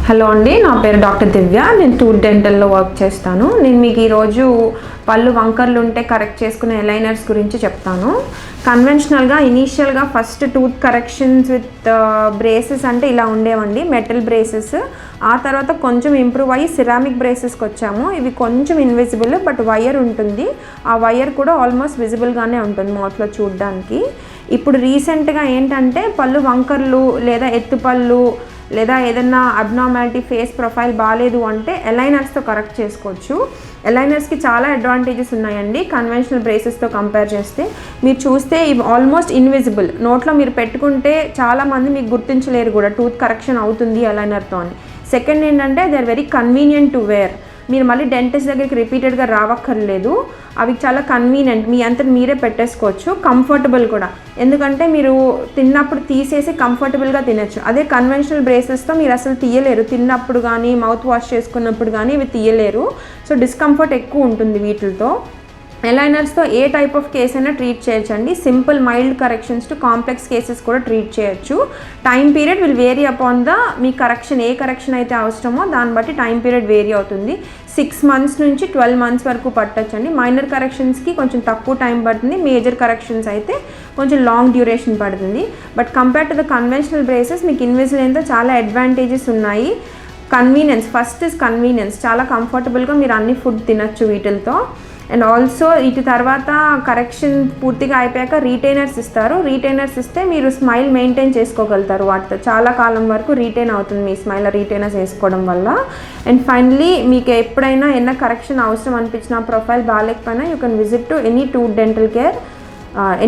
Hello అండి, నా పేరు డాక్టర్ దివ్య. నేను టూత్ డెంటల్లో వర్క్ చేస్తాను. నేను మీకు ఈరోజు పళ్ళు వంకర్లు ఉంటే కరెక్ట్ చేసుకునే ఎలైనర్స్ గురించి చెప్తాను. కన్వెన్షనల్గా ఇనీషియల్గా first tooth corrections with braces అంటే ఇలా ఉండేవండి, మెటల్ బ్రేసెస్. ఆ తర్వాత కొంచెం ఇంప్రూవ్ అయ్యి సిరామిక్ బ్రేసెస్కి వచ్చాము. ఇవి కొంచెం ఇన్విజిబుల్, బట్ వైర్ ఉంటుంది. ఆ వైర్ కూడా ఆల్మోస్ట్ విజిబుల్గానే ఉంటుంది మౌత్లో చూడడానికి. ఇప్పుడు రీసెంట్గా ఏంటంటే పళ్ళు వంకర్లు లేదా ఎత్తుపళ్ళు లేదా ఏదన్నా అబ్నార్మాలిటీ ఫేస్ ప్రొఫైల్ బాగాలేదు అంటే ఎలైనర్స్తో కరెక్ట్ చేసుకోవచ్చు. ఎలైనర్స్కి చాలా అడ్వాంటేజెస్ ఉన్నాయండి కన్వెన్షనల్ బ్రేసెస్తో కంపేర్ చేస్తే. మీరు చూస్తే ఇవి ఆల్మోస్ట్ ఇన్విజిబుల్, నోట్లో మీరు పెట్టుకుంటే చాలామంది మీకు గుర్తించలేరు కూడా టూత్ కరెక్షన్ అవుతుంది ఎలైనర్తో అని. సెకండ్ ఏంటంటే they are very convenient to wear. మీరు మళ్ళీ డెంటిస్ట్ దగ్గరికి రిపీటెడ్గా రావక్కర్లేదు. అవి చాలా కన్వీనియంట్, మీ అంతటి మీరే పెట్టేసుకోవచ్చు. కంఫర్టబుల్ కూడా, ఎందుకంటే మీరు తిన్నప్పుడు తీసేసి కంఫర్టబుల్గా తినచ్చు. అదే కన్వెన్షనల్ బ్రేసెస్తో మీరు అసలు తీయలేరు, తిన్నప్పుడు కానీ మౌత్ వాష్ చేసుకున్నప్పుడు కానీ ఇవి తీయలేరు. సో డిస్కంఫర్ట్ ఎక్కువ ఉంటుంది వీటితో. ఎలైనర్స్తో ఏ టైప్ ఆఫ్ కేస్ అయినా ట్రీట్ చేయొచ్చండి. Simple mild corrections to complex cases కూడా ట్రీట్ చేయొచ్చు. Time period will vary upon the మీ కరెక్షన్, ఏ కరెక్షన్ అయితే అవసరమో దాన్ని బట్టి టైం పీరియడ్ వేరీ అవుతుంది. 6 months నుంచి 12 months వరకు పట్టొచ్చండి. మైనర్ కరెక్షన్స్కి కొంచెం తక్కువ టైం పడుతుంది, మేజర్ కరెక్షన్స్ అయితే కొంచెం లాంగ్ డ్యూరేషన్ పడుతుంది. But compare to the conventional braces మీకు ఇన్విజిలెన్స్తో చాలా అడ్వాంటేజెస్ ఉన్నాయి. Convenience, first is convenience. చాలా కంఫర్టబుల్గా మీరు అన్ని ఫుడ్ తినచ్చు వీటితో. అండ్ ఆల్సో వీటి తర్వాత కరెక్షన్ పూర్తిగా అయిపోయాక రీటైనర్స్ ఇస్తారు. రీటైనర్స్ ఇస్తే మీరు స్మైల్ మెయింటైన్ చేసుకోగలుగుతారు. వాటితో చాలా కాలం వరకు రీటైన్ అవుతుంది మీ స్మైల్ రీటైనర్స్ వేసుకోవడం వల్ల. అండ్ ఫైనలీ మీకు ఎప్పుడైనా ఏమైనా కరెక్షన్ అవసరం అనిపించిన ప్రొఫైల్ బాగాలేకపోయినా you can visit to any tooth dental care,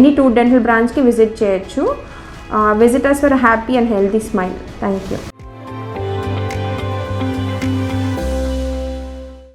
any tooth dental బ్రాంచ్కి విజిట్ చేయొచ్చు. Visitors for happy and healthy smile. Thank you.